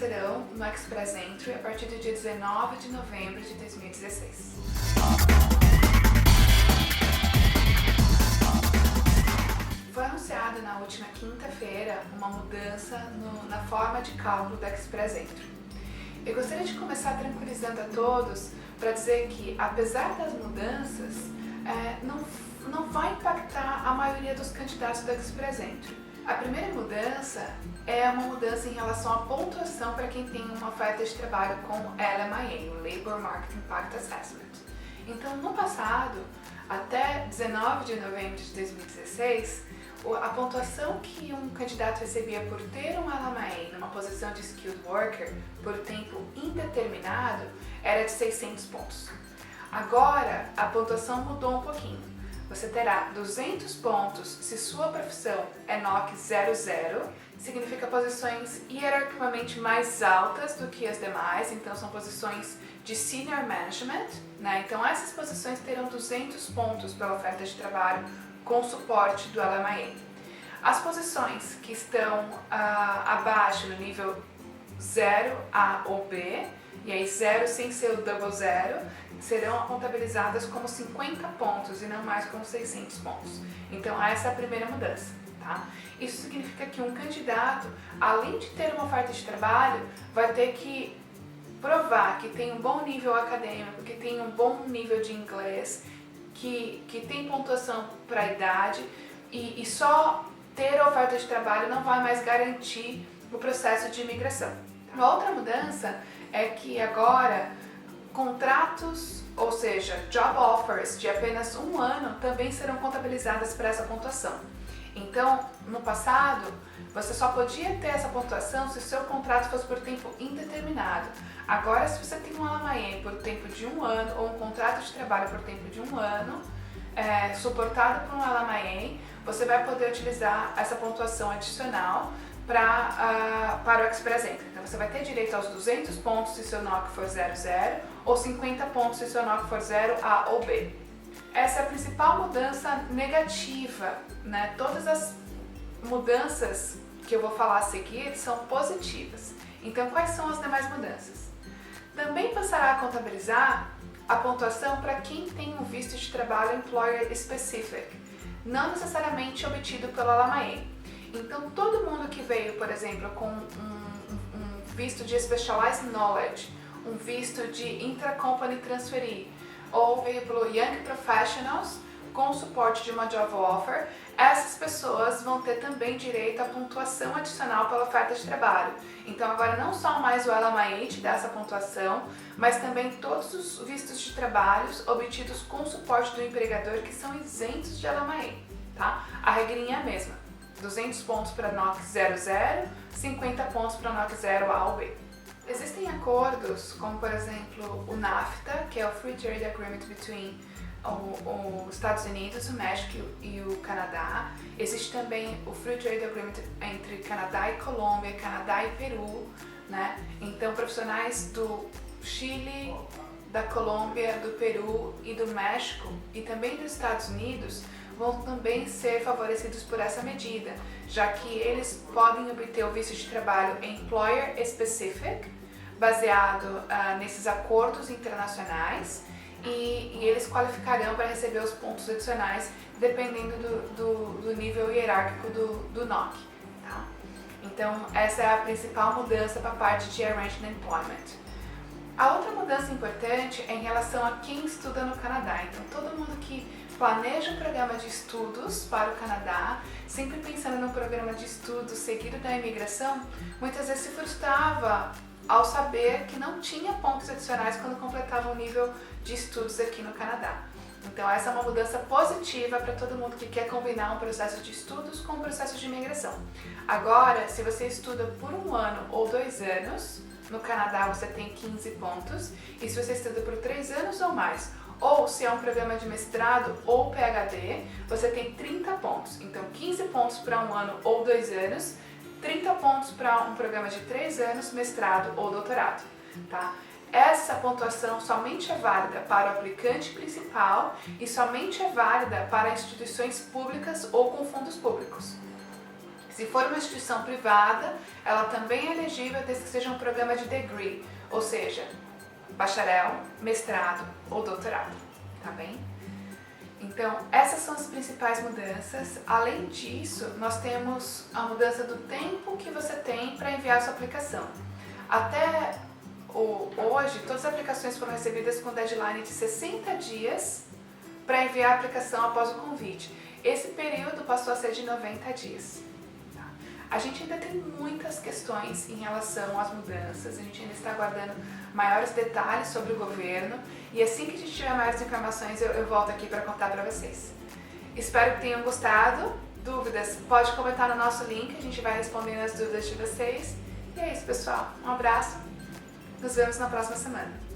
acontecerão no Express Entry a partir do dia 19 de novembro de 2016. Foi anunciado na última quinta-feira uma mudança na forma de cálculo do Express Entry. Eu gostaria de começar tranquilizando a todos para dizer que, apesar das mudanças, não vai impactar a maioria dos candidatos do Express Entry. A primeira mudança é uma mudança em relação à pontuação para quem tem uma oferta de trabalho com LMIA, o Labor Market Impact Assessment. Então, no passado, até 19 de novembro de 2016, a pontuação que um candidato recebia por ter um LMIA numa posição de Skilled Worker por tempo indeterminado era de 600 pontos. Agora, a pontuação mudou um pouquinho. Você terá 200 pontos se sua profissão é NOC 00, significa posições hierarquicamente mais altas do que as demais, então são posições de Senior Management, né? Então essas posições terão 200 pontos pela oferta de trabalho com suporte do LMIA. As posições que estão abaixo no nível 0, A ou B, e aí 0 sem ser o double 0, serão contabilizadas como 50 pontos e não mais como 600 pontos. Então essa é a primeira mudança. Tá? Isso significa que um candidato, além de ter uma oferta de trabalho, vai ter que provar que tem um bom nível acadêmico, que tem um bom nível de inglês, que tem pontuação para a idade e só ter a oferta de trabalho não vai mais garantir o processo de imigração. Uma outra mudança é que agora contratos, ou seja, job offers de apenas um ano também serão contabilizadas para essa pontuação. Então, no passado, você só podia ter essa pontuação se o seu contrato fosse por tempo indeterminado. Agora, se você tem um LMIA por tempo de um ano ou um contrato de trabalho por tempo de um ano, suportado por um LMIA, você vai poder utilizar essa pontuação adicional para o Express Entry. Então você vai ter direito aos 200 pontos se seu NOC for 00 ou 50 pontos se seu NOC for 0, A ou B. Essa é a principal mudança negativa, né? Todas as mudanças que eu vou falar a seguir são positivas. Então quais são as demais mudanças? Também passará a contabilizar a pontuação para quem tem um visto de trabalho Employer Specific, não necessariamente obtido pelo LMIA. Então, todo mundo que veio, por exemplo, com um visto de Specialized Knowledge, um visto de Intra-Company Transferee, ou veio pelo Young Professionals com o suporte de uma Job Offer, essas pessoas vão ter também direito à pontuação adicional pela oferta de trabalho. Então, agora não só mais o LMIA te dá essa pontuação, mas também todos os vistos de trabalhos obtidos com o suporte do empregador que são isentos de LMIA, tá? A regrinha é a mesma. 200 pontos para NOC 00, 50 pontos para NOC 0, A ou B. Existem acordos, como por exemplo o NAFTA, que é o Free Trade Agreement between os Estados Unidos, o México e o Canadá. Existe também o Free Trade Agreement entre Canadá e Colômbia, Canadá e Peru, né? Então profissionais do Chile, da Colômbia, do Peru e do México e também dos Estados Unidos vão também ser favorecidos por essa medida, já que eles podem obter o visto de trabalho Employer Specific, baseado nesses acordos internacionais, e eles qualificarão para receber os pontos adicionais dependendo do nível hierárquico do NOC. Tá? Então, essa é a principal mudança para a parte de Arranged Employment. A outra mudança importante é em relação a quem estuda no Canadá. Então, todo mundo que planeja um programa de estudos para o Canadá, sempre pensando no programa de estudos seguido da imigração, muitas vezes se frustrava ao saber que não tinha pontos adicionais quando completava o nível de estudos aqui no Canadá. Então essa é uma mudança positiva para todo mundo que quer combinar um processo de estudos com um processo de imigração. Agora, se você estuda por um ano ou 2 anos, no Canadá você tem 15 pontos, e se você estuda por 3 anos ou mais, ou se é um programa de mestrado ou PhD, você tem 30 pontos. Então 15 pontos para um ano ou 2 anos, 30 pontos para um programa de 3 anos, mestrado ou doutorado. Tá? Essa pontuação somente é válida para o aplicante principal e somente é válida para instituições públicas ou com fundos públicos. Se for uma instituição privada, ela também é elegível desde que seja um programa de degree, ou seja, bacharel, mestrado ou doutorado, tá bem? Então, essas são as principais mudanças. Além disso, nós temos a mudança do tempo que você tem para enviar a sua aplicação. Até hoje, todas as aplicações foram recebidas com deadline de 60 dias para enviar a aplicação após o convite. Esse período passou a ser de 90 dias. A gente ainda tem muitas questões em relação às mudanças, a gente ainda está aguardando maiores detalhes sobre o governo e assim que a gente tiver maiores informações eu volto aqui para contar para vocês. Espero que tenham gostado. Dúvidas, pode comentar no nosso link, a gente vai respondendo as dúvidas de vocês. E é isso, pessoal. Um abraço, nos vemos na próxima semana.